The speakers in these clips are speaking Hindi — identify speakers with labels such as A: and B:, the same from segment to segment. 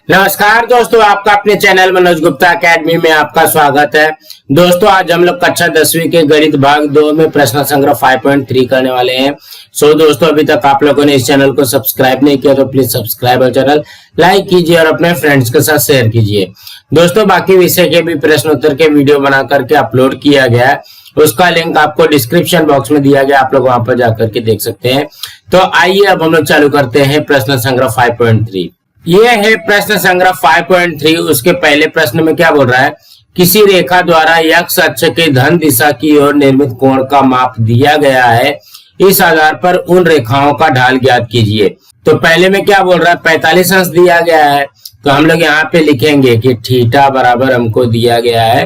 A: नमस्कार दोस्तों, आपका अपने चैनल मनोज गुप्ता एकेडमी में आपका स्वागत है। दोस्तों, आज हम लोग कक्षा 10वीं के गणित भाग 2 में प्रश्न संग्रह 5.3 करने वाले हैं। दोस्तों, अभी तक आप लोगों ने इस चैनल को सब्सक्राइब नहीं किया तो प्लीज सब्सक्राइब चैनल, लाइक कीजिए और अपने फ्रेंड्स के साथ शेयर कीजिए। दोस्तों, बाकी विषय के भी प्रश्न उत्तर के वीडियो बना करके अपलोड किया गया है, उसका लिंक आपको डिस्क्रिप्शन बॉक्स में दिया गया, आप लोग वहां पर जाकर के देख सकते हैं। तो आइए अब हम लोग चालू करते हैं प्रश्न संग्रह 5.3। ये है प्रश्न संग्रह 5.3। उसके पहले प्रश्न में क्या बोल रहा है, किसी रेखा द्वारा x अक्ष के धन दिशा की ओर निर्मित कोण का माप दिया गया है, इस आधार पर उन रेखाओं का ढाल ज्ञात कीजिए। तो पहले में क्या बोल रहा है, 45 अंश दिया गया है, तो हम लोग यहाँ पे लिखेंगे कि थीटा बराबर हमको दिया गया है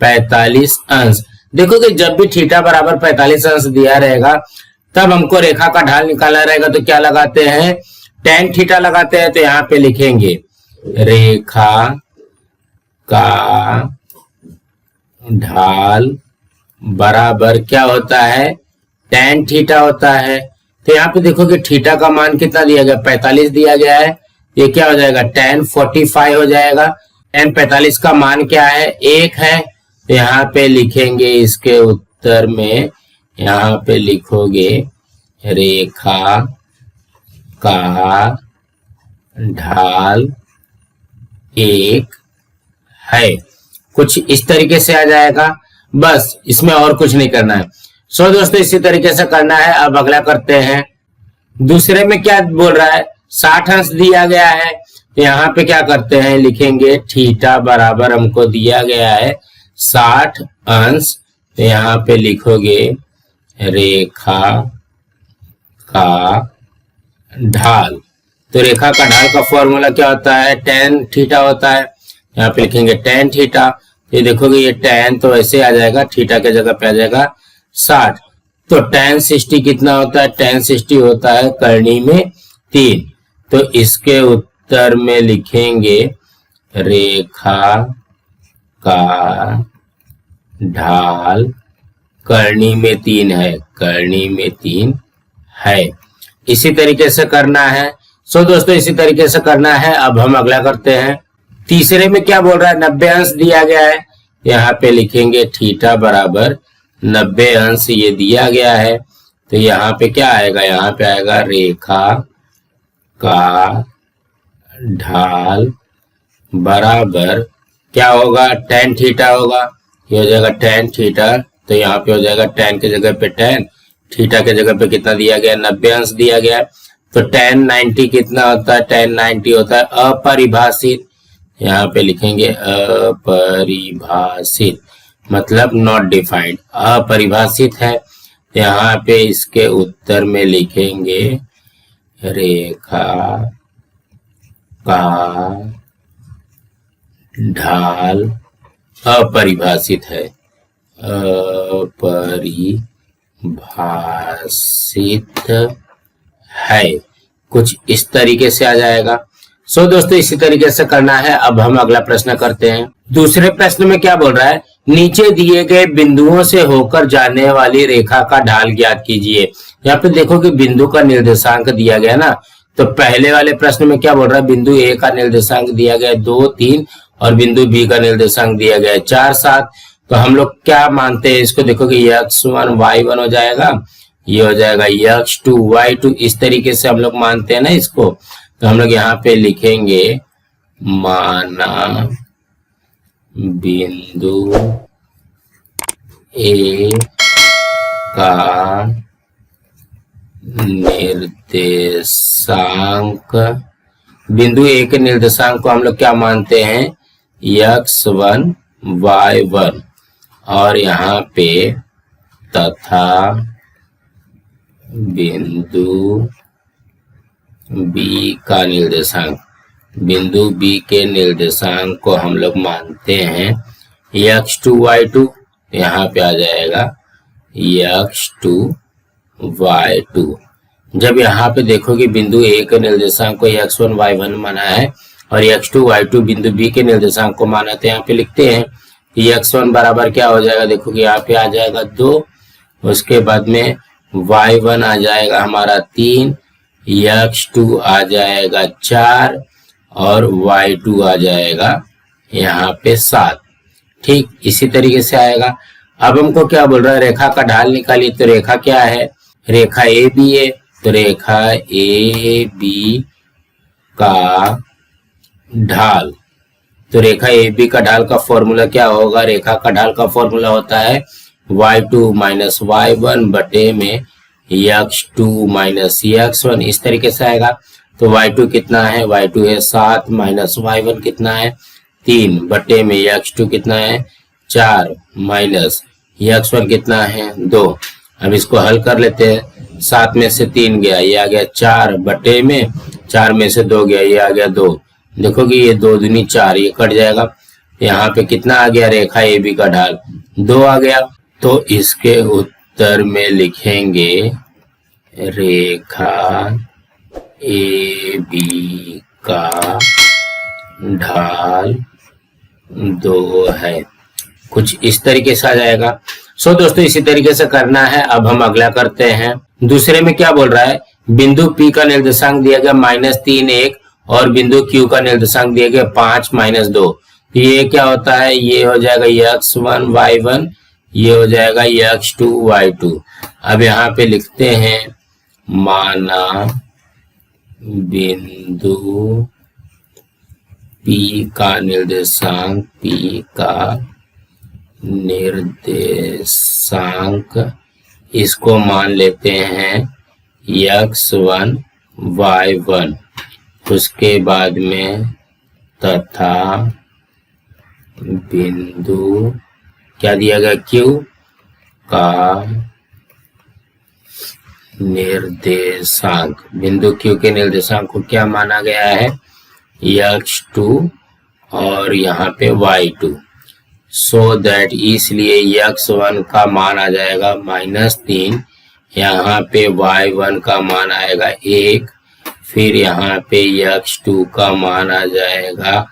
A: 45 अंश। देखो कि जब भी थीटा बराबर 45 अंश दिया रहेगा तब हमको रेखा का ढाल निकालना रहेगा, तो क्या लगाते हैं, tan थीटा लगाते हैं। तो यहाँ पे लिखेंगे रेखा का ढाल बराबर क्या होता है, tan थीटा होता है। तो यहाँ पे देखो कि थीटा का मान कितना दिया गया, 45 दिया गया है, ये क्या हो जाएगा tan 45 हो जाएगा। tan 45 का मान क्या है, 1 है। तो यहाँ पे लिखेंगे इसके उत्तर में, यहाँ पे लिखोगे रेखा का ढाल 1 है। कुछ इस तरीके से आ जाएगा, बस इसमें और कुछ नहीं करना है। दोस्तों, इसी तरीके से करना है। अब अगला करते हैं। दूसरे में क्या बोल रहा है, 60 अंश दिया गया है, तो यहाँ पे क्या करते हैं, लिखेंगे थीटा बराबर हमको दिया गया है 60 अंश। तो यहाँ पे लिखोगे रेखा का ढाल। तो रेखा का ढाल का फॉर्मूला क्या होता है, tan थीटा होता है। यहाँ पे लिखेंगे tan थीटा। ये देखोगे ये tan तो ऐसे आ जाएगा, थीटा के जगह पे आ जाएगा 60। तो tan 60 कितना होता है, tan 60 होता है करनी में 3। तो इसके उत्तर में लिखेंगे रेखा का ढाल करनी में 3 है, करनी में 3 है। इसी तरीके से करना है। दोस्तों, इसी तरीके से करना है। अब हम अगला करते हैं। तीसरे में क्या बोल रहा है, 90 अंश दिया गया है, यहाँ पे लिखेंगे थीटा बराबर 90 अंश, ये दिया गया है। तो यहाँ पे क्या आएगा, यहाँ पे आएगा रेखा का ढाल बराबर क्या होगा, tan थीटा होगा। ये हो जाएगा tan थीटा। तो यहाँ पे हो जाएगा tan के जगह पे tan, थीटा के जगह पे कितना दिया गया, 90 अंश दिया गया है। तो tan 90 कितना होता है, tan 90 होता है अपरिभाषित। यहाँ पे लिखेंगे अपरिभाषित, मतलब नॉट डिफाइंड, अपरिभाषित है। यहाँ पे इसके उत्तर में लिखेंगे रेखा का ढाल अपरिभाषित है, अपरिभाषित है। कुछ इस तरीके से आ जाएगा। दोस्तों, इसी तरीके से करना है। अब हम अगला प्रश्न करते हैं। दूसरे प्रश्न में क्या बोल रहा है, नीचे दिए गए बिंदुओं से होकर जाने वाली रेखा का ढाल ज्ञात कीजिए। यहाँ पे देखो कि बिंदु का निर्देशांक दिया गया ना। तो पहले वाले प्रश्न में क्या बोल रहा है, बिंदु ए का निर्देशांक दिया गया 2, 3 और बिंदु बी का निर्देशांक दिया गया 4, 7। तो हम लोग क्या मानते हैं इसको, देखो कि x1 y1 हो जाएगा, ये हो जाएगा x2 y2। इस तरीके से हम लोग मानते हैं ना इसको। तो हम लोग यहाँ पे लिखेंगे माना बिंदु ए का निर्देशांक, बिंदु ए के निर्देशांक को हम लोग क्या मानते हैं, x1 y1। और यहाँ पे तथा बिंदु बी का निर्देशांक, बिंदु बी के निर्देशांक को हम लोग मानते हैं x2 y2। यहाँ पे आ जाएगा x2 y2। जब यहाँ पे देखो कि बिंदु ए के निर्देशांक को x1 y1 माना है और x2 y2 बिंदु बी के निर्देशांक को माना, तो यहाँ पे लिखते हैं x1 बराबर क्या हो जाएगा, देखो कि यहाँ पे आ जाएगा 2, उसके बाद में y1 आ जाएगा हमारा 3, x2 आ जाएगा 4 और y2 आ जाएगा यहाँ पे 7। ठीक इसी तरीके से आएगा। अब हमको क्या बोल रहा है, रेखा का ढाल निकालिए। तो रेखा क्या है, रेखा ए बी है, तो रेखा ए बी का ढाल, तो रेखा ए बी का ढाल का फॉर्मूला क्या होगा, रेखा का ढाल का फॉर्मूला होता है y2 माइनस y1 बटे में x2 माइनस x1, इस तरीके से आएगा। तो y2 कितना है, y2 है 7 माइनस y1 कितना है 3 बटे में x2 कितना है 4 माइनस x1 कितना है 2। अब इसको हल कर लेते हैं। 7 में से 3 गया, ये आ गया 4 बटे में 4 में से 2 गया, ये आ गया 2। देखोगे ये 2 दूनी 4, ये कट जाएगा। यहाँ पे कितना आ गया, रेखा ए बी का ढाल 2 आ गया। तो इसके उत्तर में लिखेंगे रेखा ए बी का ढाल 2 है। कुछ इस तरीके से आ जाएगा। सो दोस्तों इसी तरीके से करना है। अब हम अगला करते हैं। दूसरे में क्या बोल रहा है, बिंदु P का निर्देशांक दिया गया -3 1 और बिंदु Q का निर्देशांक दिया गया 5 -2। ये क्या होता है, ये हो जाएगा x1 y1, ये हो जाएगा x2 y2। अब यहाँ पे लिखते हैं माना बिंदु P का निर्देशांक, P का निर्देशांक इसको मान लेते हैं x1 y1, उसके बाद में तथा बिंदु क्या दिया गया Q का निर्देशांक, बिंदु Q के निर्देशांक को क्या माना गया है x2 और यहाँ पे y2। सो दैट इसलिए x1 का मान आ जाएगा -3, यहाँ पे y1 का मान आएगा 1, फिर यहाँ पे x2 का मान आ जाएगा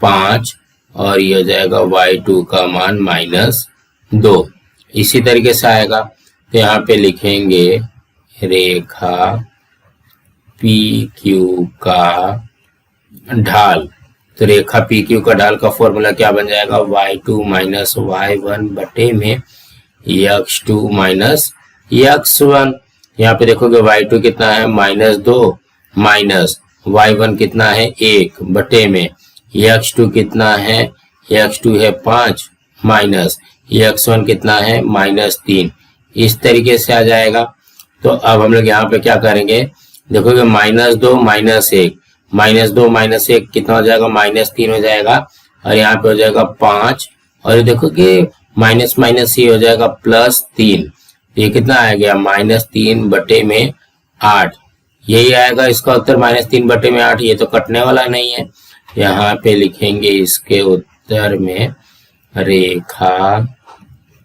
A: 5 और ये हो जाएगा y2 का मान -2। इसी तरीके से आएगा। तो यहाँ पे लिखेंगे रेखा PQ का ढाल। तो रेखा PQ का ढाल का फॉर्मूला क्या बन जाएगा, y2 माइनस y1 बटे में x2 माइनस x1। यहाँ पे देखोगे y2 कितना है -2 माइनस y1 कितना है 1 बटे में x2 कितना है, x2 है 5 माइनस x1 कितना है -3। इस तरीके से आ जाएगा। तो अब हम लोग यहाँ पे क्या करेंगे, देखोगे -2 -1 -2 -1 कितना हो जाएगा -3 हो जाएगा और यहाँ पे हो जाएगा 5 और ये देखो कि माइनस माइनस ये हो जाएगा +3। ये कितना आ गया -3 बटे में 8, यही आएगा इसका उत्तर -3 बटे में 8। ये तो कटने वाला नहीं है। यहाँ पे लिखेंगे इसके उत्तर में रेखा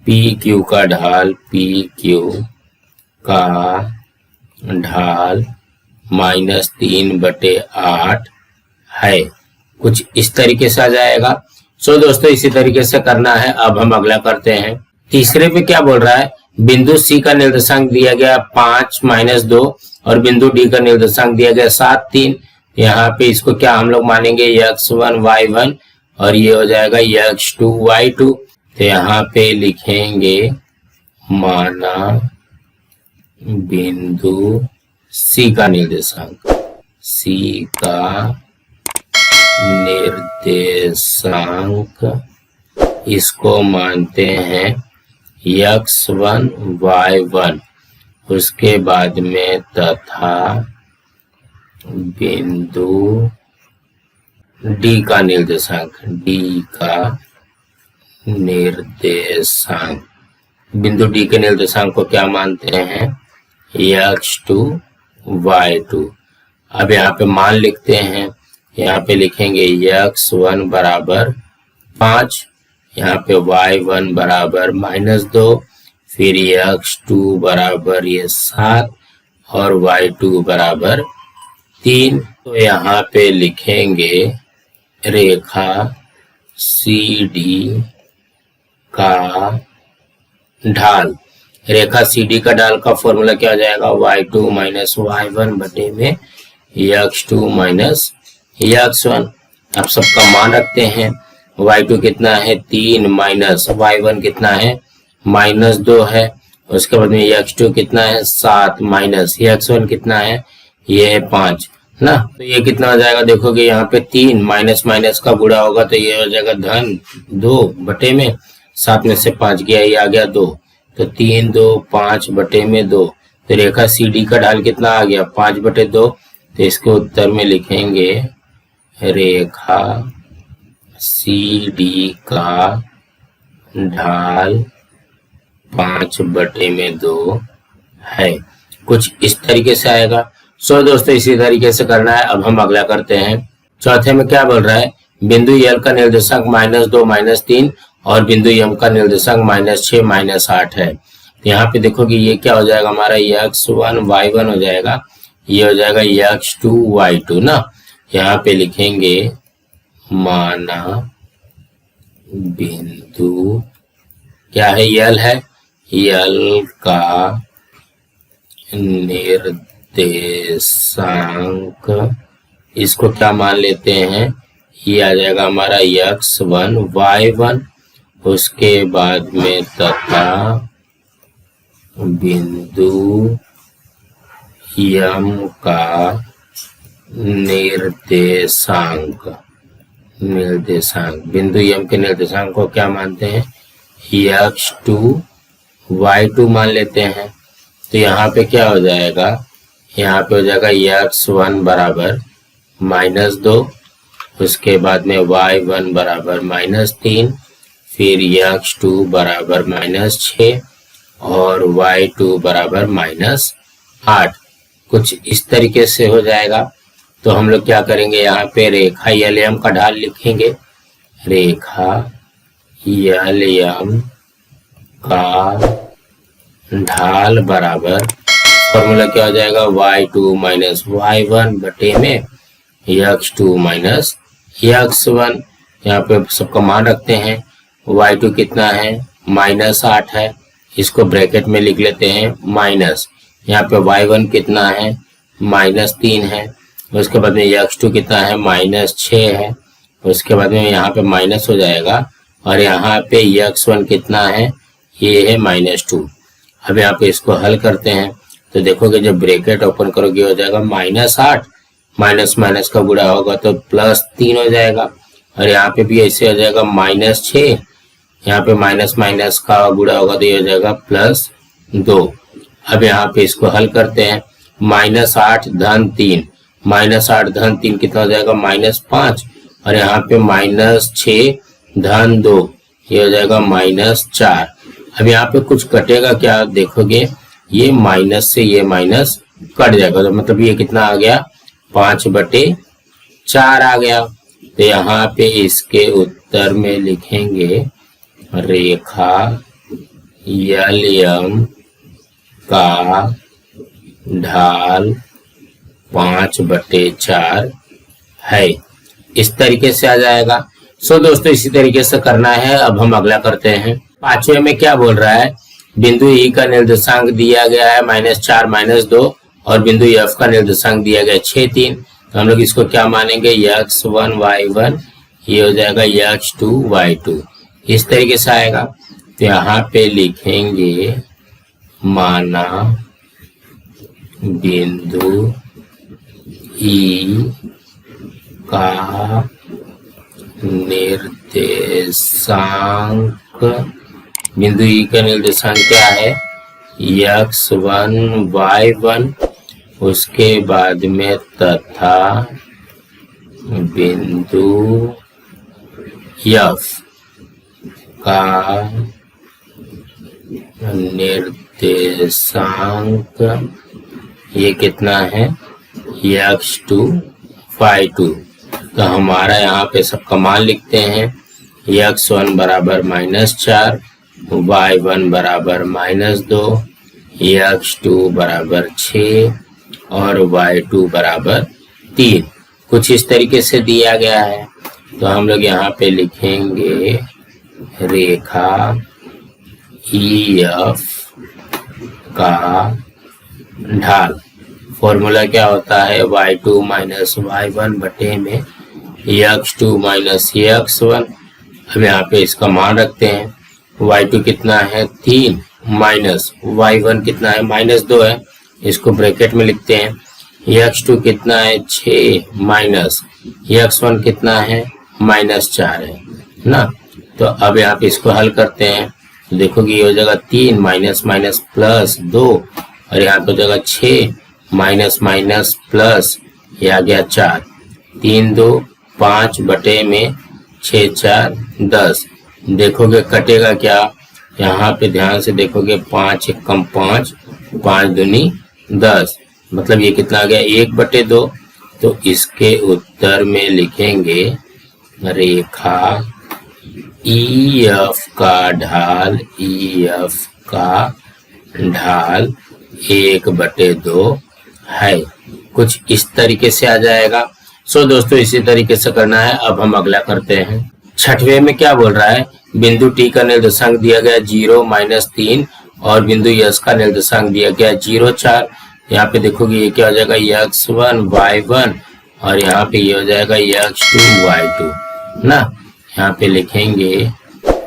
A: PQ का ढाल, PQ का ढाल -3 बटे 8 है। कुछ इस तरीके से आ जाएगा। सो दोस्तों इसी तरीके से करना है। अब हम अगला करते हैं। तीसरे पे क्या बोल रहा है, बिंदु C का निर्देशांक दिया गया 5 -2 और बिंदु D का निर्देशांक दिया गया 7 3। यहाँ पे इसको क्या हम लोग मानेंगे x1 y1 और ये हो जाएगा x2 y2। तो यहाँ पे लिखेंगे माना बिंदु C का निर्देशांक, C का निर्देशांक इसको मानते हैं x1 y1, उसके बाद में तथा बिंदु D का निर्देशांक, D का निर्देशांक, बिंदु D के निर्देशांक को क्या मानते हैं x2 y2। अब यहाँ पे मान लिखते हैं। यहाँ पे लिखेंगे x1 बराबर 5, यहाँ पे y1 बराबर -2, फिर x2 बराबर ये 7 और y2 बराबर 3। तो यहाँ पे लिखेंगे रेखा CD का ढाल। रेखा CD का ढाल का फॉर्मूला क्या हो जाएगा, y2 माइनस y1 बटे में x2 माइनस x1 अब सबका मान रखते हैं। y2 कितना है 3 माइनस y1 कितना है -2 है। उसके बाद में x2 कितना है 7 माइनस x1 कितना है ये है 5 ना। तो ये कितना हो जाएगा देखोगे यहाँ पे 3 माइनस माइनस का गुणा होगा तो ये हो जाएगा धन 2 बटे में 7 में से 5 गया ये आ गया 2 तो 3 2 5 बटे में 2। तो रेखा CD का ढाल कितना आ गया 5 बटे 2। तो इसके उत्तर में लिखेंगे रेखा CD का ढाल 5 बटे में 2 है। कुछ इस तरीके से आएगा। सो दोस्तों इसी तरीके से करना है। अब हम अगला करते हैं। चौथे में क्या बोल रहा है बिंदु L का निर्देशांक -2 -3 और बिंदु M का निर्देशांक -6 -8 है। तो यहाँ पे देखोगे ये क्या हो जाएगा हमारा x1 y1 हो जाएगा, ये हो जाएगा x2 y2 ना। यहाँ पे लिखेंगे माना बिंदु क्या है L है, L का निर्देशांक इसको क्या मान लेते हैं ये आ जाएगा हमारा x1 y1। उसके बाद में तथा बिंदु M का निर्देशांक बिंदु M के निर्देशांक को क्या मानते हैं x2 y2 मान लेते हैं। तो यहाँ पे क्या हो जाएगा यहाँ पे हो जाएगा x1 बराबर -2, उसके बाद में y1 बराबर -3, फिर x2 बराबर -6 और y2 बराबर -8। कुछ इस तरीके से हो जाएगा। तो हम लोग क्या करेंगे यहाँ पे रेखा LM का ढाल लिखेंगे। रेखा LM का ढाल बराबर फॉर्मूला क्या हो जाएगा y2 माइनस y1 बटे में x2 माइनस x1। यहाँ पे सबका मान रखते हैं। y2 कितना है -8 है, इसको ब्रैकेट में लिख लेते हैं माइनस। यहाँ पे y1 कितना है -3 है, उसके बाद में x2 कितना है -6 है, उसके बाद में यहाँ पे माइनस हो जाएगा और यहाँ पे x1 कितना है ये है -2। अब यहाँ पे इसको हल करते हैं तो देखोगे जब ब्रैकेट ओपन करोगे हो जाएगा -8 माइनस माइनस का गुणा होगा तो +3 हो जाएगा और यहाँ पे भी ऐसे हो जाएगा -6, यहाँ पे माइनस माइनस का गुणा होगा तो ये हो जाएगा +2। अब यहाँ पे इसको हल करते हैं -8 धन 3 -8 धन 3 कितना हो जाएगा -5 और यहाँ पे -6 धन 2 ये हो जाएगा -4। अब यहाँ पे कुछ कटेगा क्या देखोगे ये माइनस से ये माइनस कट जाएगा तो मतलब ये कितना आ गया 5/4 आ गया। तो यहाँ पे इसके उत्तर में लिखेंगे रेखा LM का ढाल 5/4 है। इस तरीके से आ जाएगा। सो दोस्तों इसी तरीके से करना है। अब हम अगला करते हैं। पांचवे में क्या बोल रहा है बिंदु E का निर्देशांक दिया गया है -4 -2 और बिंदु F का निर्देशांक दिया गया है 6 3। तो हम लोग इसको क्या मानेंगे x1 y1 ये हो जाएगा x2 y2। इस तरीके से आएगा। तो यहाँ पे लिखेंगे माना बिंदु E का निर्देशांक बिंदु E का निर्देशांक क्या है x1 y1, उसके बाद में तथा बिंदु F का निर्देशांक ये कितना है x2 y2। तो हमारा यहाँ पे सबका मान लिखते हैं x1 बराबर -4, y1 बराबर -2, x2 बराबर 6 और y2 बराबर 3। कुछ इस तरीके से दिया गया है। तो हम लोग यहाँ पे लिखेंगे रेखा EF का ढाल फॉर्मूला क्या होता है, y2 माइनस y1 बटे में x2 माइनस x1। अब यहाँ पे इसका मान रखते हैं, y2 कितना है 3 माइनस y1 कितना है -2 है, इसको ब्रैकेट में लिखते हैं। x2 कितना है 6 माइनस x1 कितना है -4 है ना। तो अब यहाँ पे इसको हल करते हैं, तो देखोगे ये हो जाएगा 3 माइनस माइनस प्लस 2 और यहाँ पे हो जाएगा 6 माइनस माइनस प्लस, ये आ गया 4, 3 2 5 बटे में 6 4 10। देखोगे कटेगा क्या, यहाँ पे ध्यान से देखोगे 5 कम 5, 5 दूनी 10, मतलब ये कितना आ गया 1 बटे 2। तो इसके उत्तर में लिखेंगे रेखा EF का ढाल, EF का ढाल 1 बटे 2 है। कुछ इस तरीके से आ जाएगा। सो दोस्तों इसी तरीके से करना है। अब हम अगला करते हैं। छठवें में क्या बोल रहा है, बिंदु टी का निर्देशांक दिया गया 0 -3 और बिंदु यस का निर्देशांक दिया गया 0 4। यहाँ पे देखोगे ये क्या हो जाएगा x1 y1 और यहाँ पे ये हो जाएगा x2 y2 ना। यहाँ पे लिखेंगे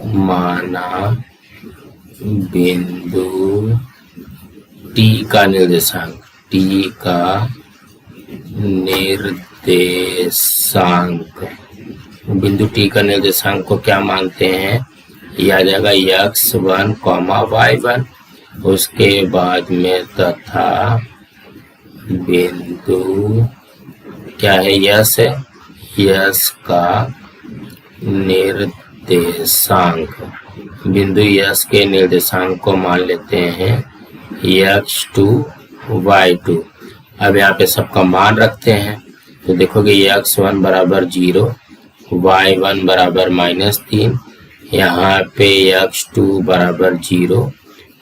A: माना बिंदु टी का निर्देशांक, टी का निर्देशांक, बिंदु टी का निर्देशांक को क्या मानते हैं, ये आ जाएगा x1 y1। उसके बाद में तथा बिंदु क्या है यस है, यस का निर्देशांक, बिंदु यस के निर्देशांक को मान लेते हैं x2 y2। अब यहाँ पे सबका मान रखते हैं, तो देखोगे x1 बराबर 0, y1 बराबर -3, यहाँ पे x2 बराबर 0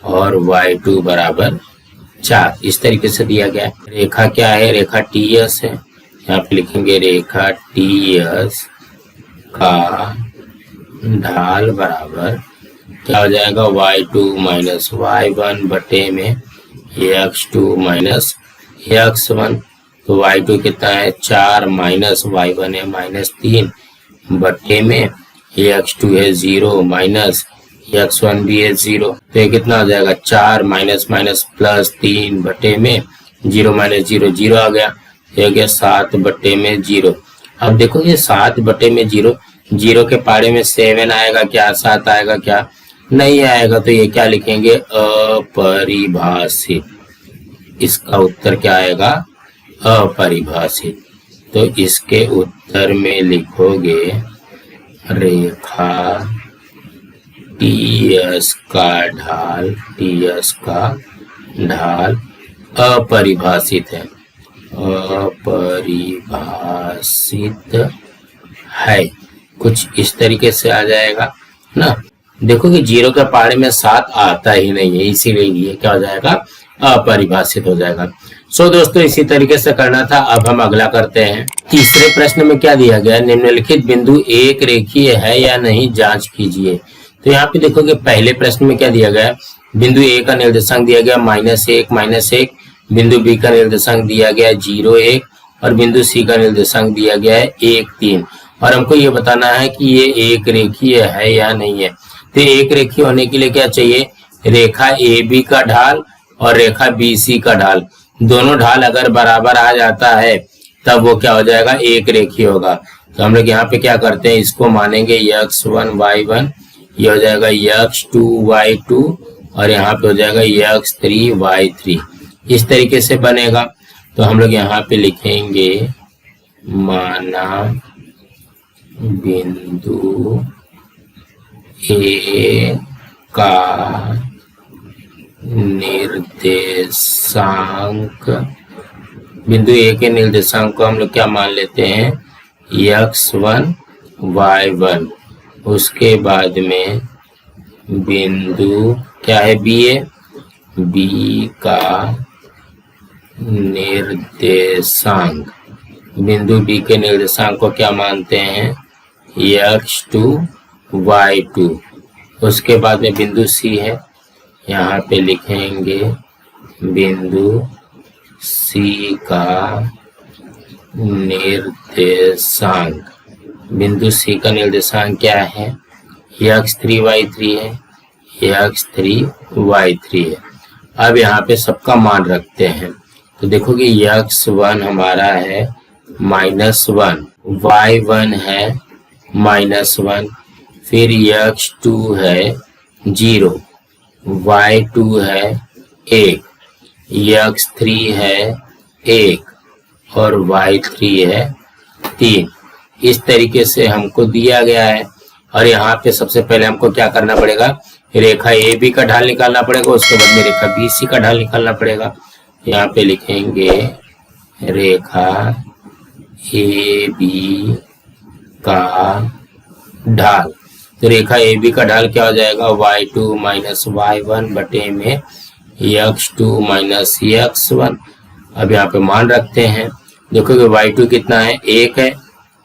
A: और y2 बराबर 4। इस तरीके से दिया गया है। रेखा क्या है, रेखा TS है। यहाँ पे लिखेंगे रेखा TS का ढाल बराबर क्या हो जाएगा y2 माइनस y1 बटे में x2 माइनस x1। तो y2 कितना है 4 माइनस y1 है -3 बटे में x2 है 0 माइनस x1 भी है 0। तो ये कितना हो जाएगा 4 माइनस माइनस प्लस 3 बटे में 0 माइनस 0 0 आ गया, ये गया 7 बटे में 0। अब देखो ये 7 बटे में 0, 0 के पारे में 7 आएगा क्या, 7 आएगा क्या, नहीं आएगा। तो ये क्या लिखेंगे अपरिभाषित। इसका उत्तर क्या आएगा अपरिभाषित। तो इसके उत्तर में लिखोगे रेखा TS का ढाल, TS का ढाल अपरिभाषित है, अपरिभाषित है। कुछ इस तरीके से आ जाएगा ना। देखो कि 0 के पहाड़े में 7 आता ही नहीं है, इसीलिए ये क्या हो जाएगा अपरिभाषित हो जाएगा। सो दोस्तों इसी तरीके से करना था। अब हम अगला करते हैं। तीसरे प्रश्न में क्या दिया गया, निम्नलिखित बिंदु एक रेखीय है या नहीं जांच कीजिए। तो यहाँ पे देखोगे पहले प्रश्न में क्या दिया गया, बिंदु ए का निर्देशांक दिया गया -1, बिंदु बी का निर्देशांक दिया गया 0 1 और बिंदु सी का निर्देशांक दिया गया है 1 3। और हमको ये बताना है कि ये एक रेखीय है या नहीं है। तो एक रेखीय होने के लिए क्या चाहिए, रेखा ए बी का ढाल और रेखा बी सी का ढाल, दोनों ढाल अगर बराबर आ जाता है तब वो क्या हो जाएगा एक रेखीय होगा। तो हम लोग यहाँ पे क्या करते हैं, इसको मानेंगे x1 y1, ये हो जाएगा x2 y2 और यहाँ पे हो जाएगा x3 y3। इस तरीके से बनेगा। तो हम लोग यहाँ पे लिखेंगे माना बिंदु ए का निर्देशांक, बिंदु ए के निर्देशांक को हम लोग क्या मान लेते हैं x1 y1। उसके बाद में बिंदु क्या है बी ए, बी का निर्देशांक, बिंदु बी के निर्देशांक को क्या मानते हैं x2 y2। उसके बाद में बिंदु सी है, यहाँ पे लिखेंगे बिंदु सी का निर्देशांक, बिंदु सी का निर्देशांक क्या है? x3 y3 है, x3 y3 है। अब यहाँ पे सबका मान रखते हैं तो देखोगे x1 हमारा है -1, y1 है -1, फिर x2 है 0, y2 है 1, x3 है 1 और y3 है 3। इस तरीके से हमको दिया गया है। और यहाँ पे सबसे पहले हमको क्या करना पड़ेगा? रेखा ए बी का ढाल निकालना पड़ेगा, उसके बाद में रेखा बी सी का ढाल निकालना पड़ेगा। यहाँ पे लिखेंगे रेखा ए बी का ढाल। तो रेखा ए बी का ढाल क्या हो जाएगा? y2 माइनस y1 बटे में x2 माइनस x1। अब यहाँ पे मान रखते हैं, देखोगे y2 कितना है? 1 है,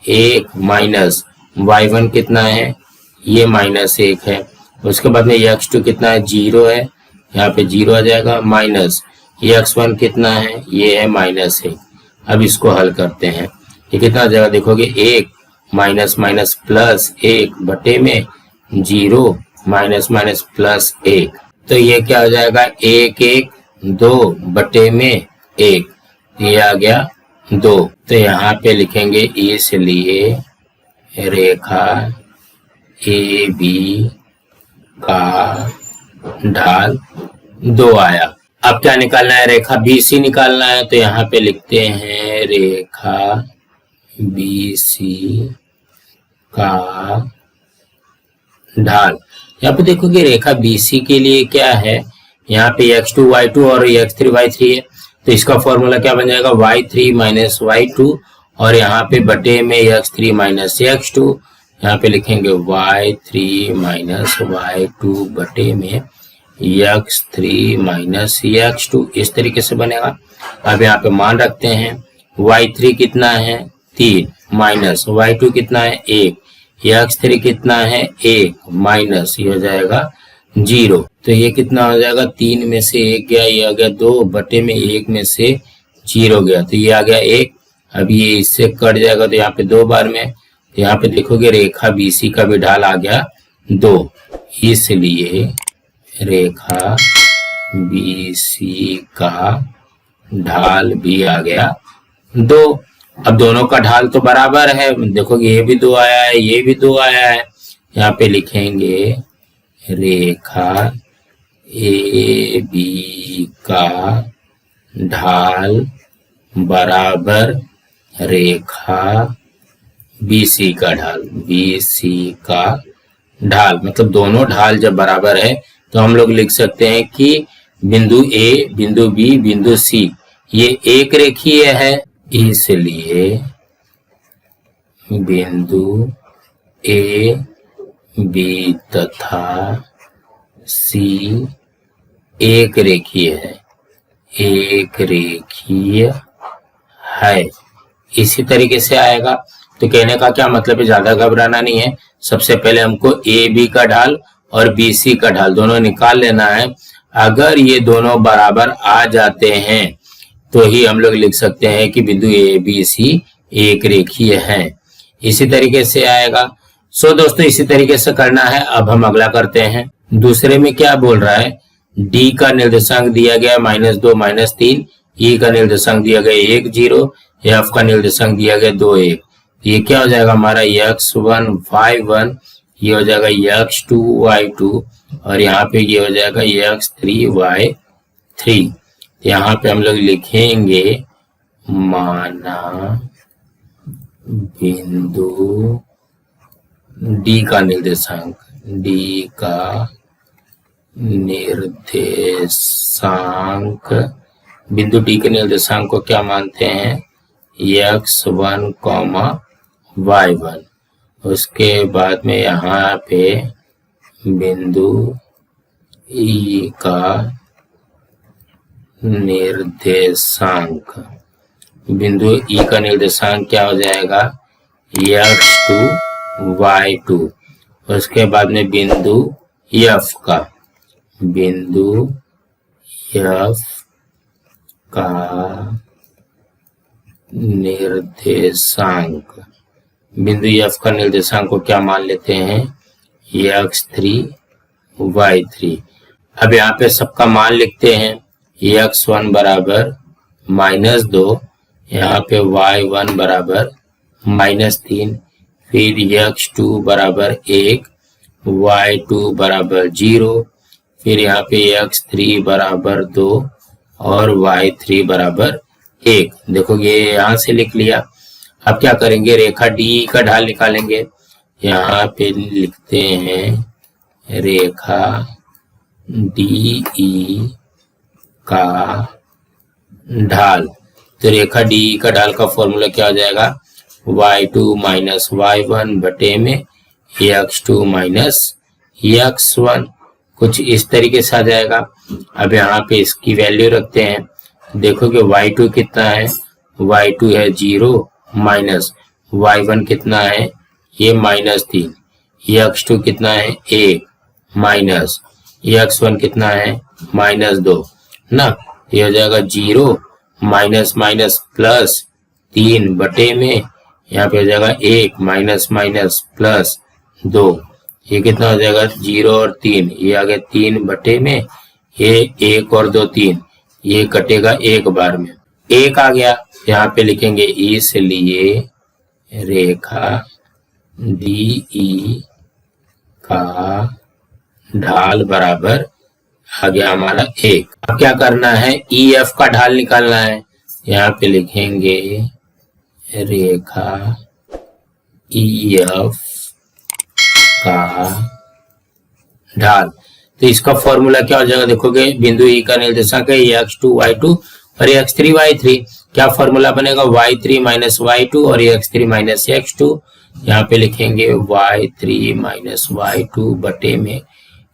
A: 1 माइनस y1 कितना है? ये -1 है। उसके बाद में x2 कितना है? 0 है, यहाँ पे 0 आ जाएगा, माइनस x1 कितना है? ये है -1। अब इसको हल करते हैं, ये कितना आ जाएगा? देखोगे 1 माइनस माइनस प्लस 1 बटे में 0 माइनस माइनस प्लस 1। तो ये क्या हो जाएगा? 1 1 2 बटे में 1, ये आ गया 2। तो यहाँ पे लिखेंगे इसलिए रेखा ए बी का ढाल 2 आया। अब क्या निकालना है? रेखा बी सी निकालना है। तो यहाँ पे लिखते हैं रेखा बी सी का ढाल। यहाँ पे देखोगे रेखा बी सी के लिए क्या है? यहाँ पे x2 y2 और x3 y3 है, तो इसका फॉर्मूला क्या बन जाएगा? y3 माइनस y2 और यहाँ पे बटे में x3 माइनस x2। यहाँ पे लिखेंगे y3 माइनस y2 बटे में x3 माइनस x2, इस तरीके से बनेगा। अब यहाँ पे मान रखते हैं, y3 कितना है? 3 माइनस y2 कितना है? 1, x3 कितना है? 1 माइनस ये हो जाएगा 0। तो ये कितना हो जाएगा? 3 में से 1 गया, ये आ गया 2 बटे में 1 में से 0 गया, तो ये आ गया 1। अब ये इससे कट जाएगा तो यहाँ पे 2 बार में, तो यहाँ पे देखोगे रेखा बीसी का भी ढाल आ गया 2, इसलिए रेखा बीसी का ढाल भी आ गया 2। अब दोनों का ढाल तो बराबर है, देखोगे ये भी 2 आया है, ये भी 2 आया है। यहाँ पे लिखेंगे रेखा ए बी का ढाल बराबर रेखा बी सी का ढाल। बी सी का ढाल मतलब दोनों ढाल जब बराबर है तो हम लोग लिख सकते हैं कि बिंदु ए, बिंदु बी, बिंदु सी ये एक रेखीय है, इसलिए बिंदु ए, बी तथा सी एक रेखीय है, एक रेखीय है। इसी तरीके से आएगा। तो कहने का क्या मतलब है? ज्यादा घबराना नहीं है। सबसे पहले हमको ए बी का ढाल और बी सी का ढाल दोनों निकाल लेना है। अगर ये दोनों बराबर आ जाते हैं तो ही हम लोग लिख सकते हैं कि बिंदु ए बी सी एक रेखीय है। इसी तरीके से आएगा। सो दोस्तों इसी तरीके से करना है। अब हम अगला करते हैं। दूसरे में क्या बोल रहा है? डी का निर्देशांक दिया गया -2 -3, ई का निर्देशांक दिया गया 1 0, एफ का निर्देशांक दिया गया 2 1। ये क्या हो जाएगा हमारा? x1 y1, ये हो जाएगा x2 y2 और यहाँ पे ये हो जाएगा x3 y3। यहाँ पे हम लोग लिखेंगे माना बिंदु डी का निर्देशांक, डी का निर्देशांक, बिंदु डी के निर्देशांक को क्या मानते हैं? x1, y1। उसके बाद में यहाँ पे बिंदु ई का निर्देशांक, बिंदु ई का निर्देशांक क्या हो जाएगा? x2 y2। उसके बाद में बिंदु एफ का, बिंदु एफ का निर्देशांक, बिंदु F का निर्देशांक को क्या मान लेते हैं, x3 y3। अब यहाँ पे सबका मान लिखते हैं, x1 बराबर -2, यहाँ पे y1 बराबर -3, फिर x2 बराबर 1, y2 बराबर 0, फिर यहाँ पे x3 बराबर 2 और y3 बराबर 1। देखो ये यहाँ से लिख लिया। अब क्या करेंगे, रेखा डी का ढाल निकालेंगे। यहाँ पे लिखते हैं रेखा डी का ढाल। तो रेखा डी का ढाल का फॉर्मूला क्या हो जाएगा, y2 माइनस y1 बटे में x2 माइनस x1, कुछ इस तरीके से आ जाएगा। अब यहाँ पे इसकी वैल्यू रखते हैं। देखो कि y2 कितना है, y2 है 0 माइनस y1 कितना है, ये -3, x2 कितना है 1 माइनस x1 कितना है -2 ना। ये हो जाएगा 0 माइनस माइनस प्लस 3 बटे में, यहाँ पे हो जाएगा 1 माइनस माइनस प्लस 2, ये कितना हो जाएगा 0 और 3, ये आ गया 3 बटे में, ये 1 और 2 3, ये कटेगा एक बार में, 1 आ गया। यहाँ पे लिखेंगे इसलिए रेखा डी का ढाल बराबर आ गया हमारा 1। अब क्या करना है, EF का ढाल निकालना है। यहाँ पे लिखेंगे रेखा EF का ढाल। तो इसका फॉर्मूला क्या हो जाएगा, देखोगे बिंदु E का निर्देशांक है x2 y2 और x3 y3। क्या फॉर्मूला बनेगा, y3 माइनस y2 और x3 माइनस x2। यहाँ पे लिखेंगे y3 माइनस y2 बटे में,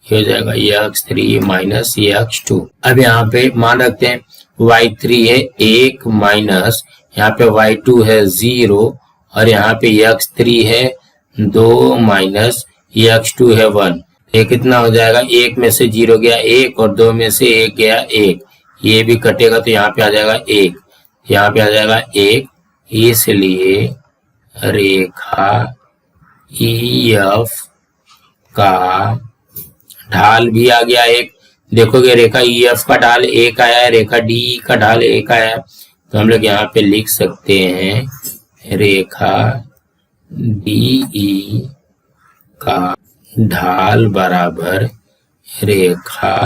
A: ये हो जाएगा x3 माइनस x2। अब यहाँ पे मान रखते हैं y3 है 1 माइनस, यहाँ पे y2 है 0 और यहाँ पे x3 है 2 माइनस x2 है 1। ये कितना हो जाएगा, 1 में से 0 गया 1 और 2 में से 1 गया 1, ये भी कटेगा तो यहाँ पे आ जाएगा 1, यहाँ पे आ जाएगा 1। इसलिए रेखा EF का ढाल भी आ गया 1। देखोगे रेखा EF का ढाल 1 आया है, रेखा DE का ढाल 1 आया है, तो हम लोग यहाँ पे लिख सकते हैं रेखा DE का ढाल बराबर रेखा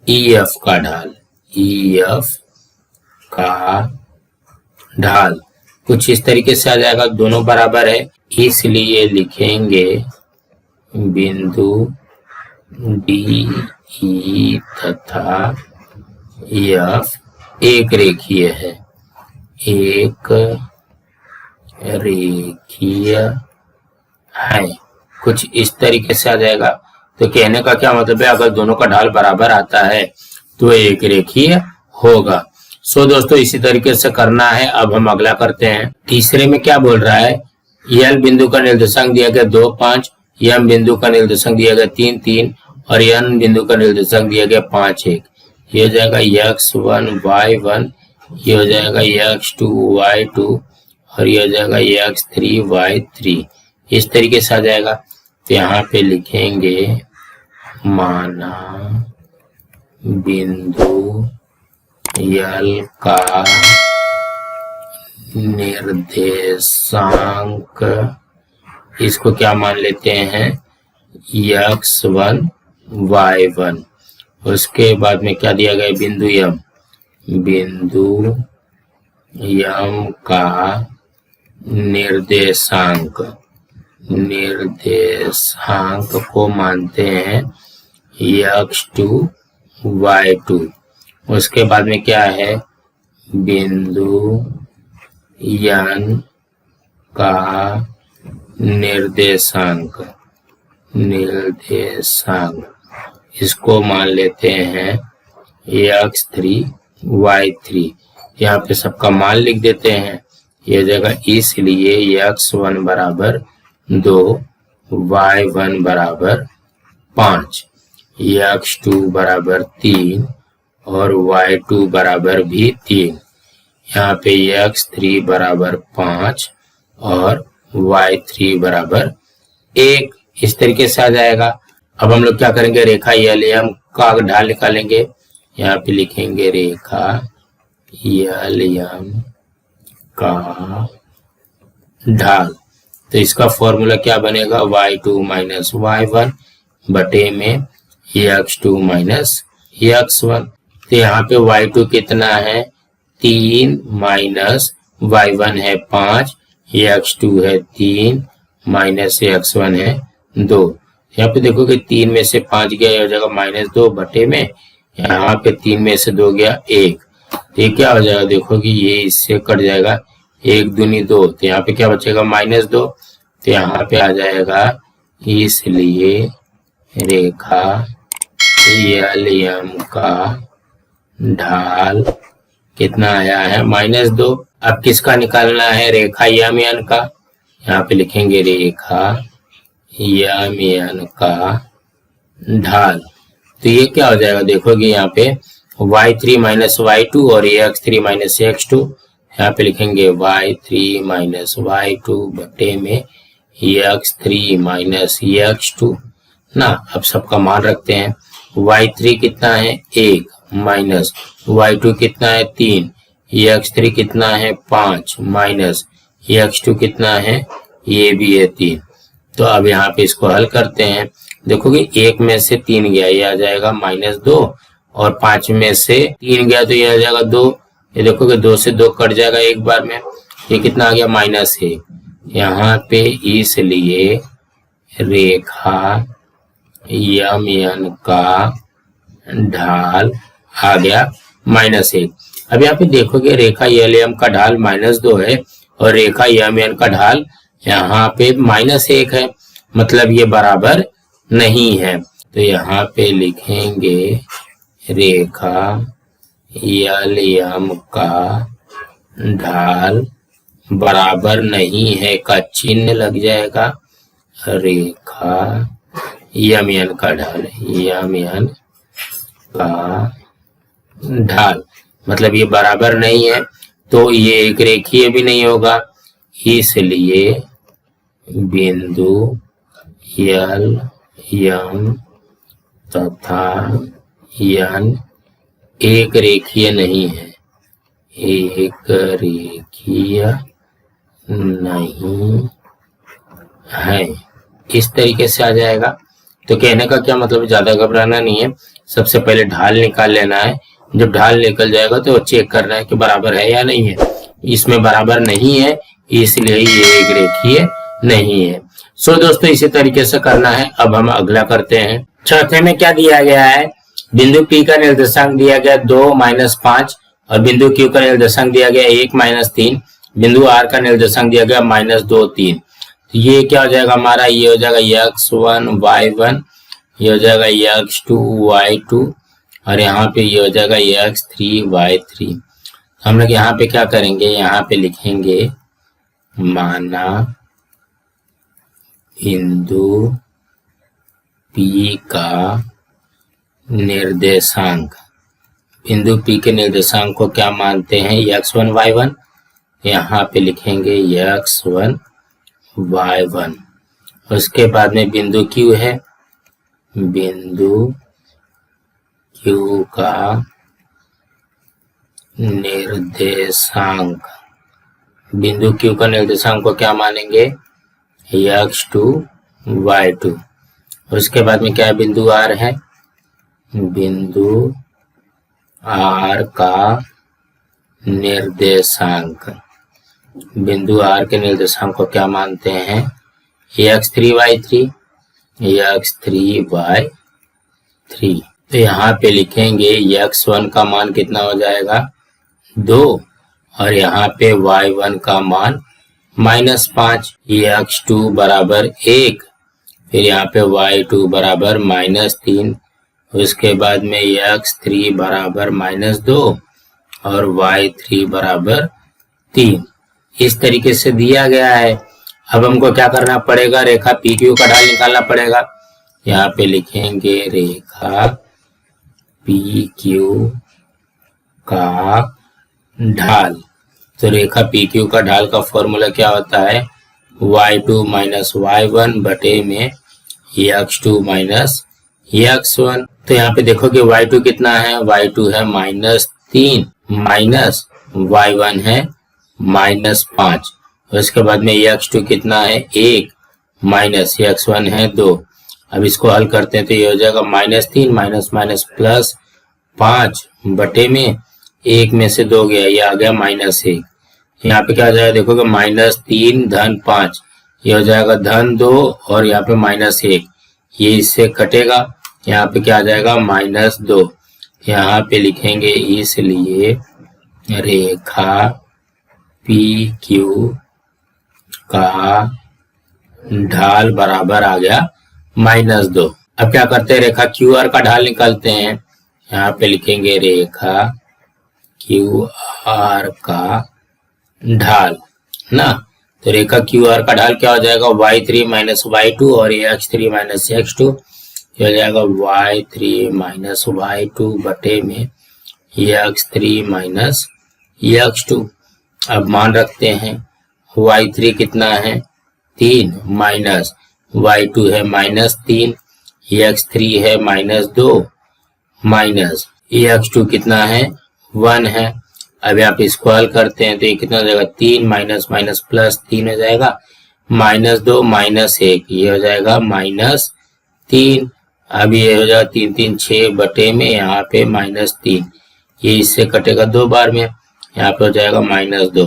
A: EF का ढाल, EF का ढाल कुछ इस तरीके से आ जाएगा, दोनों बराबर है, इसलिए लिखेंगे बिंदु DE तथा F एक रेखीय है, एक रेखीय है, कुछ इस तरीके से आ जाएगा। तो कहने का क्या मतलब है, अगर दोनों का ढाल बराबर आता है तो एक रेखीय होगा। सो दोस्तों इसी तरीके से करना है। अब हम अगला करते हैं। तीसरे में क्या बोल रहा है, L बिंदु का निर्देशांक दिया गया 2 5, M बिंदु का निर्देशांक दिया गया 3 3 और N बिंदु का निर्देशांक दिया गया 5 1। ये हो जाएगा x1 y1, ये हो जाएगा x2 y2 और ये हो जाएगा x3 y3, इस तरीके से आ जाएगा। तो यहाँ पे लिखेंगे माना बिंदु L का निर्देशांक, इसको क्या मान लेते हैं x1 y1। उसके बाद में क्या दिया गया, बिंदु M, बिंदु M का निर्देशांक, निर्देशांक को मानते हैं x2 y2। उसके बाद में क्या है, बिंदु N का निर्देशांक, निर्देशांक इसको मान लेते हैं x3 y3। यहाँ पे सबका मान लिख देते हैं, यह जगह, इसलिए x1 बराबर 2, y1 बराबर 5, x2 बराबर 3 और y2 बराबर भी 3। यहाँ पे x3 बराबर 5 और y3 बराबर 1। इस तरीके से आ जाएगा। अब हम लोग क्या करेंगे, रेखा एलएम का ढाल निकालेंगे। यहाँ पे लिखेंगे रेखा एलएम का ढाल। तो इसका फॉर्मूला क्या बनेगा, y2 माइनस y1 बटे में x2 माइनस x1। तो यहाँ पे y2 कितना है 3 माइनस y1 है 5, x2 है 3 माइनस x1 है 2। यहाँ पे देखो कि 3 में से 5 गया हो जाएगा -2 बटे में, यहाँ पे 3 में से 2 गया 1। तो ये क्या हो जाएगा, देखो कि ये इससे कट जाएगा, 1 दूनी 2, तो यहाँ पे क्या बचेगा -2। तो यहाँ पे आ जाएगा, इसलिए रेखा एलएम का ढाल कितना आया है -2। अब किसका निकालना है, रेखा एमएन का। यहाँ पे लिखेंगे रेखा एमएन का ढाल। तो ये क्या हो जाएगा, देखोगे यहाँ पे y3 माइनस y2 और x3 माइनस x2। यहाँ पे लिखेंगे y3 माइनस y2 बटे में x3 माइनस x2 ना। अब सबका मान रखते हैं, y3 कितना है 1 माइनस y2 कितना है 3, x3 कितना है 5 माइनस x2 कितना है, ये भी है 3। तो अब यहाँ पे इसको हल करते हैं। देखोगे 1 में से 3 गया, ये आ जाएगा -2 और 5 में से 3 गया तो ये आ जाएगा 2। ये देखोगे 2 से 2 कट जाएगा एक बार में, ये कितना आ गया -1। यहाँ पे इसलिए रेखा एमएन का ढाल आ गया -1। अब यहाँ पे देखोगे रेखा एलएम का ढाल -2 है और रेखा एमएन का ढाल यहाँ पे -1 है, मतलब ये बराबर नहीं है। तो यहाँ पे लिखेंगे रेखा एलएम का ढाल बराबर नहीं है का चिन्ह लग जाएगा, रेखा एमएन का ढाल, एमएन का ढाल मतलब ये बराबर नहीं है, तो ये एक रेखीय भी नहीं होगा। इसलिए बिंदु एल एम तथा एन एक रेखीय नहीं है, एक रेखीय नहीं है। इस तरीके से आ जाएगा। तो कहने का क्या मतलब, ज्यादा घबराना नहीं है, सबसे पहले ढाल निकाल लेना है। जब ढाल निकल जाएगा तो चेक करना है कि बराबर है या नहीं है। इसमें बराबर नहीं है, इसलिए ये एक रेखीय नहीं है। सो दोस्तों इसी तरीके से करना है। अब हम अगला करते हैं। चौथे में क्या दिया गया है, बिंदु P का निर्देशांक दिया गया 2 - 5 और बिंदु Q का निर्देशांक दिया गया 1 - 3, बिंदु R का निर्देशांक दिया गया -2 3। तो ये क्या हो जाएगा हमारा, ये हो जाएगा x1 y1, ये हो जाएगा x2 y2 और यहाँ पे ये हो जाएगा x3 y3। हम लोग यहाँ पे क्या करेंगे, यहाँ पे लिखेंगे माना बिंदु P का निर्देशांक, बिंदु P के निर्देशांक को क्या मानते हैं, x1 y1। यहाँ पे लिखेंगे x1 y1। उसके बाद में बिंदु Q है, बिंदु Q का निर्देशांक, बिंदु Q का निर्देशांक को क्या मानेंगे, x2 y2। उसके बाद में क्या है, बिंदु R है, बिंदु R का निर्देशांक, बिंदु R के निर्देशांक को क्या मानते हैं, x3 y3, x3 y3। तो यहाँ पे लिखेंगे x1 का मान कितना हो जाएगा 2 और यहाँ पे y1 का मान -5, x2 बराबर 1, फिर यहाँ पे y2 बराबर -3, उसके बाद में x3 बराबर -2 और y3 बराबर 3। इस तरीके से दिया गया है। अब हमको क्या करना पड़ेगा, रेखा PQ का ढाल निकालना पड़ेगा। यहाँ पे लिखेंगे रेखा PQ का ढाल। तो रेखा PQ का ढाल का फॉर्मूला क्या होता है, y2 माइनस y1 बटे में x2 माइनस x1। तो यहाँ पे देखोगे y2 कितना है, y2 है -3 माइनस y1 है -5। उसके बाद में x2 कितना है 1 माइनस x1 है 2। अब इसको हल करते हैं तो ये हो जाएगा -3 माइनस माइनस प्लस 5 बटे में 1 में से 2 गया, ये आ गया -1। यहाँ पे क्या हो जाएगा देखोगे -3 धन 5, ये हो जाएगा धन 2 और यहाँ पे -1, ये इससे कटेगा, यहाँ पे क्या आ जाएगा -2। यहाँ पे लिखेंगे इसलिए रेखा PQ का ढाल बराबर आ गया -2। अब क्या करते हैं, रेखा QR का ढाल निकालते हैं। यहाँ पे लिखेंगे रेखा QR का ढाल ना, तो रेखा QR का ढाल क्या हो जाएगा y3 माइनस y2 और ये x3 माइनस x2, ये हो जाएगा y3 माइनस y2 बटे में x3 माइनस x2। अब मान रखते हैं y3 कितना है 3 माइनस y2 है -3, x3 है -2 माइनस x2 कितना है 1 है। अब यहाँ पे इसको हल करते हैं तो ये कितना हो जाएगा 3 माइनस माइनस प्लस 3 हो जाएगा, -2 -1, ये हो जाएगा -3। अब ये हो जाएगा 3 3 6 बटे में यहाँ पे -3, ये इससे कटेगा 2 बार में, यहाँ पे हो जाएगा -2।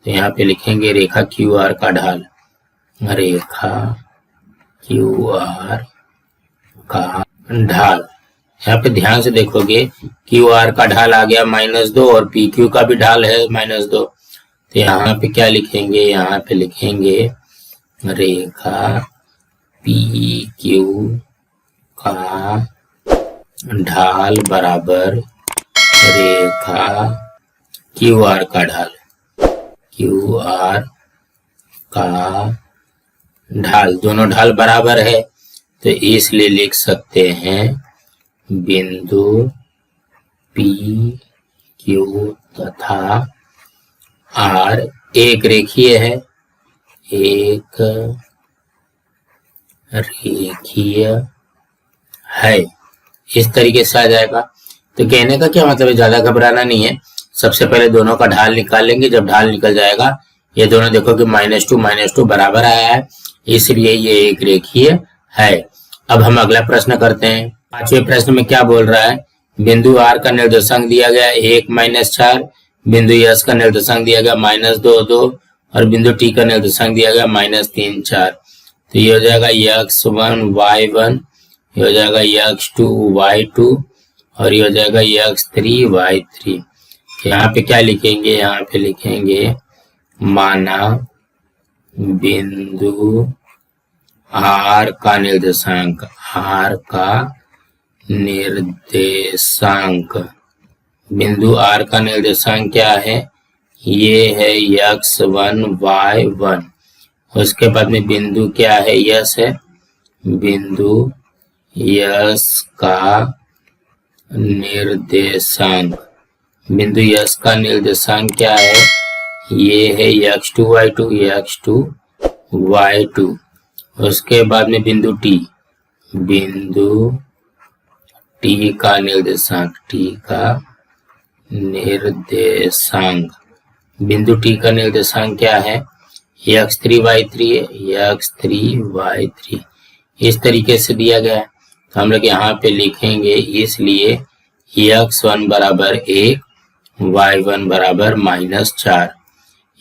A: तो यहाँ पे लिखेंगे रेखा QR का ढाल, रेखा QR का ढाल। यहाँ पे ध्यान से देखोगे QR का ढाल आ गया -2 और PQ का भी ढाल है -2। तो यहाँ पे क्या लिखेंगे, यहाँ पे लिखेंगे रेखा PQ का ढाल बराबर रेखा QR का ढाल, QR का ढाल, दोनों ढाल बराबर है तो इसलिए लिख सकते हैं बिंदु PQ तथा R एक रेखीय है, एक रेखीय है। इस तरीके से आ जाएगा। तो कहने का क्या मतलब है, ज्यादा घबराना नहीं है। सबसे पहले दोनों का ढाल निकाल लेंगे, जब ढाल निकल जाएगा ये दोनों देखो कि -2 बराबर आया है, इसलिए ये एक रेखीय है। अब हम अगला प्रश्न करते हैं। पांचवें प्रश्न में क्या बोल रहा है, बिंदु R का निर्देशांक दिया गया 1 -4, बिंदु S का निर्देशांक दिया गया -2 2 और बिंदु T का निर्देशांक दिया गया -3 4। तो ये हो जाएगा x1 y1, ये हो जाएगा x2 y2 और ये हो जाएगा x3 y3। यहाँ पे क्या लिखेंगे, यहाँ पे लिखेंगे माना बिंदु R का निर्देशांक, R का निर्देशांक, बिंदु R का निर्देशांक क्या है, ये है x1 y1। उसके बाद में बिंदु क्या है, यस है, बिंदु यस का निर्देशांक, बिंदु यस का निर्देशांक क्या है, ये है x2 y2, x2 y2। उसके बाद में बिंदु T, बिंदु T का निर्देशांक, T का निर्देशांक, बिंदु T का निर्देशांक क्या है, x3 y3 है, x3 y3। इस तरीके से दिया गया है तो हम लोग यहाँ पे लिखेंगे, इसलिए x1 बराबर 1, y1 बराबर -4,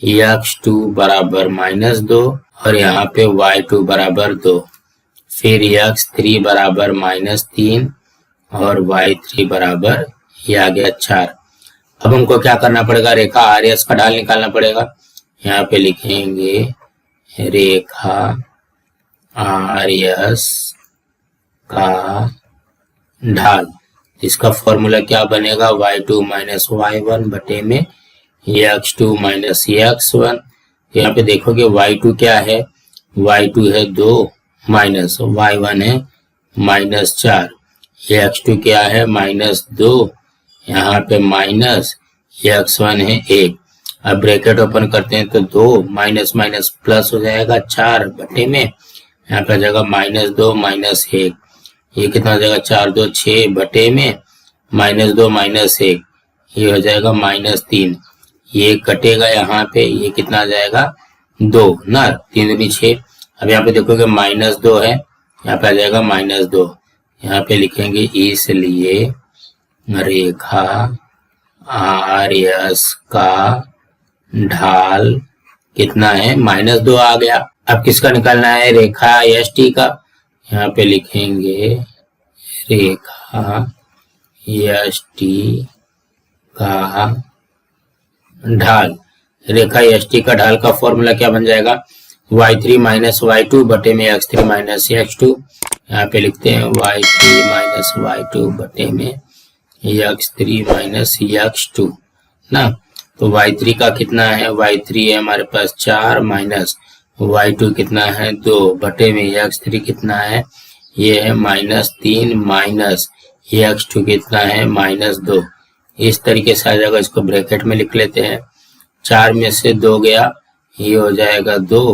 A: x2 बराबर -2 और यहाँ पे y2 बराबर 2, फिर x3 बराबर -3 और y3 बराबर ये आ गया 4। अब हमको क्या करना पड़ेगा, रेखा RS का ढाल निकालना पड़ेगा। यहाँ पे लिखेंगे रेखा RS का ढाल, इसका फॉर्मूला क्या बनेगा, y2 माइनस y1 बटे में x2 माइनस x1। यहाँ पे देखोगे y2 क्या है, y2 है 2 माइनस y1 है -4, x2 क्या है -2, यहाँ पे माइनस x1 है 1। अब ब्रैकेट ओपन करते हैं तो 2 माइनस माइनस प्लस हो जाएगा 4 बटे में, यहाँ पे आ जाएगा -2 -1। ये कितना हो जाएगा 4 2 6 बटे में -2 -1, ये हो जाएगा -3। ये कटेगा यहाँ पे, ये कितना आ जाएगा 2 ना, 3 दूनी 6। अब यहाँ पे देखोगे -2 है, यहाँ पे आ जाएगा -2। यहाँ पे लिखेंगे इसलिए रेखा आर एस का ढाल कितना है, -2 आ गया। अब किसका निकालना है, रेखा एस टी का। यहाँ पे लिखेंगे रेखा एस टी का ढाल। रेखा एस टी का ढाल का फॉर्मूला क्या बन जाएगा, y3 माइनस y2 बटे में x3 माइनस x2। यहाँ पे लिखते हैं y3 माइनस y2 बटे में x3 माइनस x2 ना। तो y3 का कितना है, y3 है हमारे पास 4 माइनस y2 कितना है 2 बटे में x3 कितना है, ये है -3 माइनस x2 कितना है -2। इस तरीके से आ जाएगा, इसको ब्रैकेट में लिख लेते हैं। 4 में से 2 गया, ये हो जाएगा 2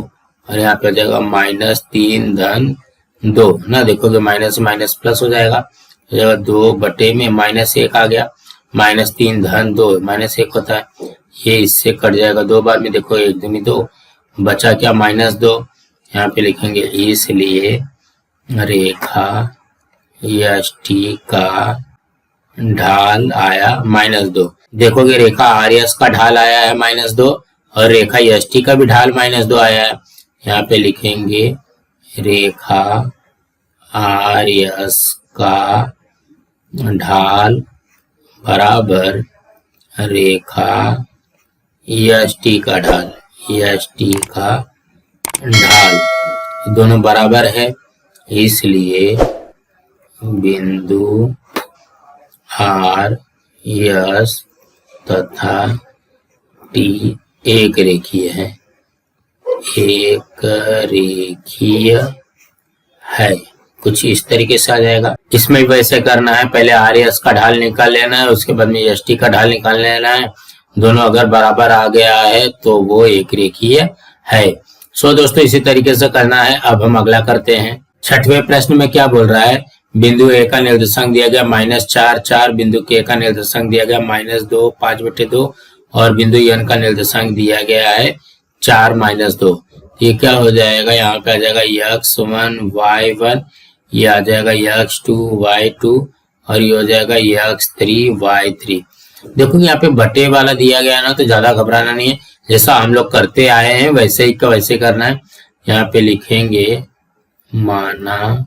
A: और यहाँ पे आ जाएगा -3 धन 2 ना। देखोगे माइनस माइनस प्लस हो जाएगा, 2 बटे में -1 आ गया, -3 धन 2 -1 होता है, ये इससे कट जाएगा 2 बार में। देखो 1 दूनी 2, बचा क्या -2। यहाँ पे लिखेंगे इसलिए रेखा एस टी का ढाल आया -2। देखोगे रेखा आर एस का ढाल आया है -2 और रेखा एस टी का भी ढाल -2 आया है। यहाँ पे लिखेंगे रेखा आर एस का ढाल बराबर रेखा एस टी का ढाल। एस टी का ढाल दोनों बराबर है, इसलिए बिंदु आर एस तथा टी एक रेखीय है, एक रेखीय है। कुछ इस तरीके से आ जाएगा। इसमें भी वैसे करना है, पहले आर एस का ढाल निकाल लेना है, उसके बाद में एस टी का ढाल निकाल लेना है। दोनों अगर बराबर आ गया है तो वो एक रेखीय है। सो दोस्तों इसी तरीके से करना है। अब हम अगला करते हैं। 6वें प्रश्न में क्या बोल रहा है, बिंदु ए का निर्देशांक दिया गया -4 4, बिंदु के का निर्देशांक दिया गया -2 5/2 और बिंदु एन का निर्देशांक दिया गया है 4 -2। ये क्या हो जाएगा, यहाँ पे आ जाएगा x1 y1, ये आ जाएगा x2 y2 और ये हो जाएगा x3 y3। देखो यहाँ पे बटे वाला दिया गया ना, तो ज्यादा घबराना नहीं है, जैसा हम लोग करते आए हैं वैसे ही का वैसे करना है। यहाँ पे लिखेंगे माना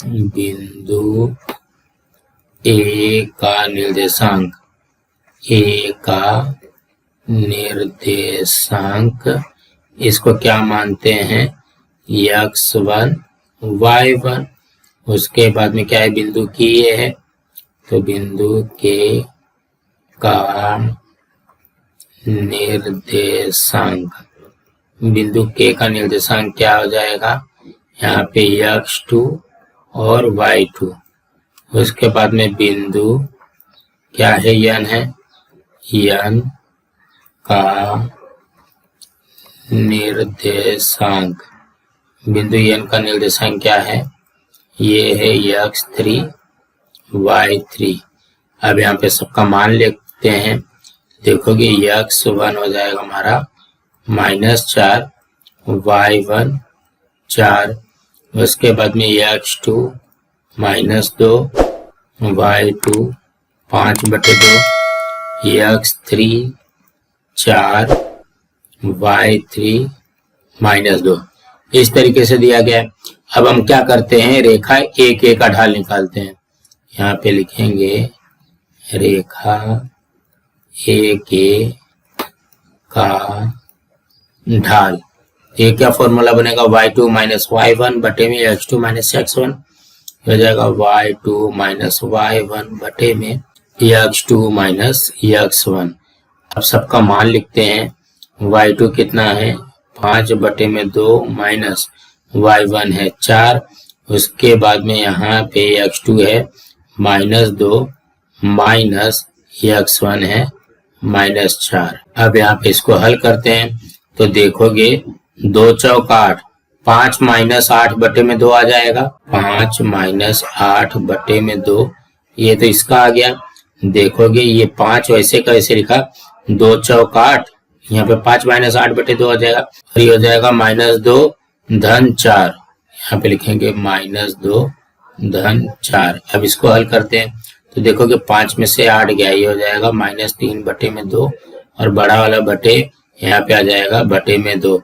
A: बिंदु ए का निर्देशांक, ए का निर्देशांक इसको क्या मानते हैं, x1 y1। उसके बाद में क्या है, बिंदु की ये है, तो बिंदु के का निर्देशांक, बिंदु के का निर्देशांक क्या हो जाएगा, यहाँ पे x2 और y2। उसके बाद में बिंदु क्या है, n है, n का निर्देशांक, बिंदु n का निर्देशांक क्या है, ये है x3 y3। अब यहाँ पे सबका मान लेते हैं। देखोगे x1 हो जाएगा हमारा -4, y1 4, उसके बाद में x2 -2, y2 5/2, x3 4, y3 -2। इस तरीके से दिया गया है। अब हम क्या करते हैं, रेखा एक का ढाल निकालते हैं। यहाँ पे लिखेंगे रेखा एक का ढाल, ये क्या फॉर्मूला बनेगा, y2 माइनस y1 बटे में x2 माइनस x1, हो जाएगा y2 माइनस y1 बटे में x2 माइनस x1। अब सबका मान लिखते हैं। y2 कितना है 5/2 माइनस y1 है 4, उसके बाद में यहाँ पे x2 है -2 माइनस x1 है -4। अब यहाँ पे इसको हल करते हैं तो देखोगे 2 चौक 8, 5 - 8 बटे में 2 आ जाएगा। 5 - 8 बटे में 2, ये तो इसका आ गया। देखोगे ये 5 वैसे कैसे लिखा, 2 चौक 8, यहाँ पे 5 - 8 बटे 2 आ जाएगा और ये हो जाएगा -2 धन 4। यहाँ पे लिखेंगे -2 धन 4। अब इसको हल करते हैं तो देखोगे 5 में से 8 गया, ये हो जाएगा -3 बटे में 2 और बड़ा वाला बटे यहाँ पे आ जाएगा बटे में 2।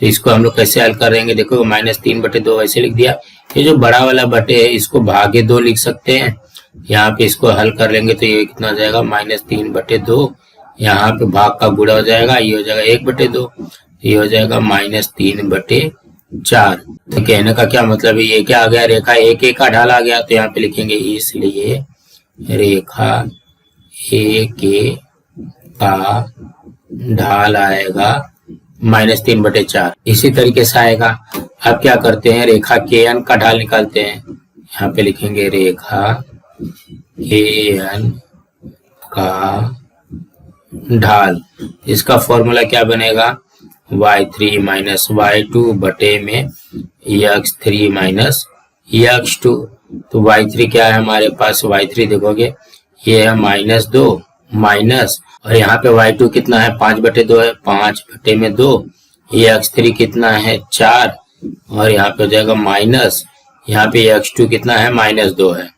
A: तो इसको हम लोग कैसे हल करेंगे, देखो -3 बटे 2 ऐसे लिख दिया। ये जो बड़ा वाला बटे है इसको भागे 2 लिख सकते हैं। यहाँ पे इसको हल कर लेंगे तो ये कितना हो जाएगा -3 बटे 2, यहाँ पे भाग का गुणा हो जाएगा, ये हो जाएगा 1 बटे 2, ये हो जाएगा -3 बटे 4। तो कहने का क्या मतलब है, ये क्या आ गया, रेखा AK का ढाल आ गया। तो यहाँ पे लिखेंगे इसलिए रेखा AK का ढाल आएगा -3 बटे 4। इसी तरीके से आएगा। अब क्या करते हैं, रेखा KN का ढाल निकालते हैं। यहाँ पे लिखेंगे रेखा KN का ढाल, इसका फॉर्मूला क्या बनेगा, y3 - y2 बटे में x3 - x2। तो y3 क्या है हमारे पास, y3 देखोगे ये है -2 माइनस, और यहाँ पे y2 कितना है, 5 बटे 2 है, 5 बटे में 2। ये x3 कितना है 4 और यहाँ पे हो जाएगा माइनस, यहाँ पे x2 कितना है -2 है।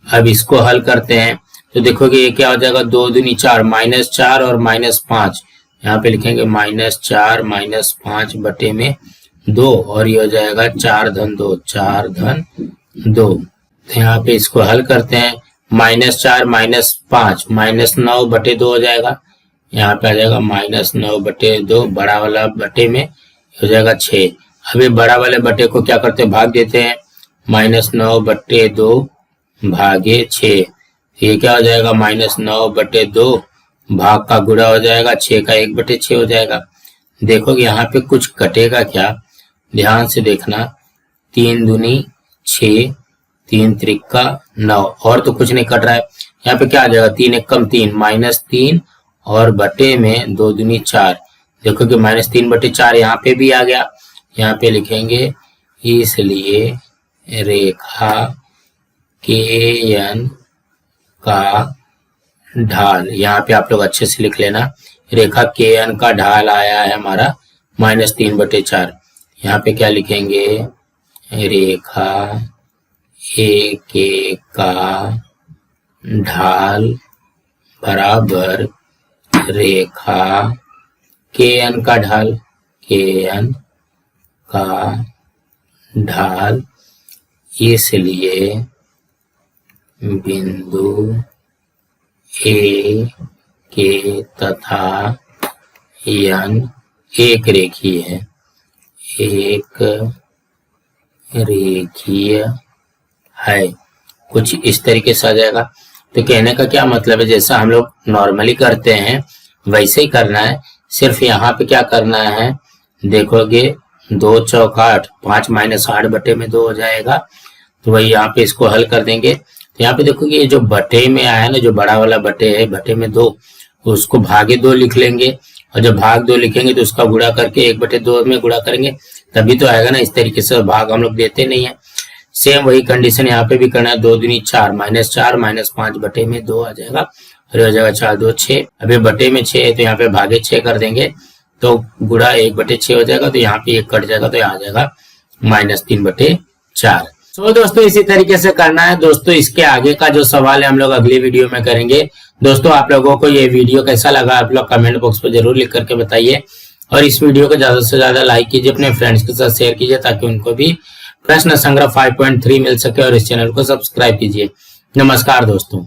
A: अब इसको हल करते हैं तो देखोगे ये क्या हो जाएगा, 2 दूनी 4, -4 और -5। यहाँ पे लिखेंगे -4 - 5 बटे में 2 और ये हो जाएगा 4 धन 2, 4 धन 2। तो यहाँ पे इसको हल करते हैं, -4 - 5 -9 बटे 2 हो जाएगा। यहाँ पे आ जाएगा -9 बटे 2, बड़ा वाला बटे में हो जाएगा 6। अभी बड़ा वाले बटे को क्या करते हैं, भाग देते हैं, -9 बटे 2 भागे 6। ये क्या हो जाएगा, -9 बटे 2 भाग का गुणा हो जाएगा, 6 का 1 बटे 6 हो जाएगा। देखोगे यहाँ पे कुछ कटेगा क्या, ध्यान से देखना, 3 दूनी 6, 3 त्रिका 9, और तो कुछ नहीं कट रहा है। यहाँ पे क्या आ जाएगा, 3 एकम 3, -3 और बटे में 2 दूनी 4। देखोगे -3 बटे 4 यहाँ पे भी आ गया। यहाँ पे लिखेंगे इसलिए रेखा KN का ढाल, यहाँ पे आप लोग अच्छे से लिख लेना, रेखा KN का ढाल आया है हमारा -3 बटे 4। यहाँ पे क्या लिखेंगे, रेखा AK का ढाल बराबर रेखा KN का ढाल, KN का ढाल, इसलिए बिंदु A के तथा N एक रेखीय है, एक रेखीय है। कुछ इस तरीके से आ जाएगा। तो कहने का क्या मतलब है, जैसा हम लोग नॉर्मली करते हैं वैसे ही करना है, सिर्फ यहाँ पे क्या करना है, देखोगे 2 चौक 8, 5 - 8 बटे में 2 हो जाएगा। तो वही यहाँ पे इसको हल कर देंगे। तो यहाँ पे देखोगे ये जो बटे में आया ना, जो बड़ा वाला बटे है, बटे में 2, उसको भागे 2 लिख लेंगे, और जब भाग 2 लिखेंगे तो उसका गुणा करके 1 बटे 2 में गुणा करेंगे, तभी तो आएगा ना। इस तरीके से भाग हम लोग देते नहीं है। सेम वही कंडीशन यहाँ पे भी करना है, 2 दूनी 4, -4 - 5 बटे में 2 आ जाएगा और हो जाएगा 4 2 6। अभी बटे में 6 है तो यहाँ पे भागे 6 कर देंगे तो गुणा 1 बटे 6 हो जाएगा। तो यहाँ पे 1 कट जाएगा तो यहाँ आ जाएगा -3 बटे 4। तो दोस्तों इसी तरीके से करना है। दोस्तों इसके आगे का जो सवाल है हम लोग अगली वीडियो में करेंगे। दोस्तों आप लोगों को ये वीडियो कैसा लगा आप लोग कमेंट बॉक्स पर जरूर लिख करके बताइए, और इस वीडियो को ज्यादा से ज्यादा लाइक कीजिए, अपने फ्रेंड्स के साथ शेयर कीजिए ताकि उनको भी प्रश्न संग्रह 5.3 मिल सके, और इस चैनल को सब्सक्राइब कीजिए। नमस्कार दोस्तों।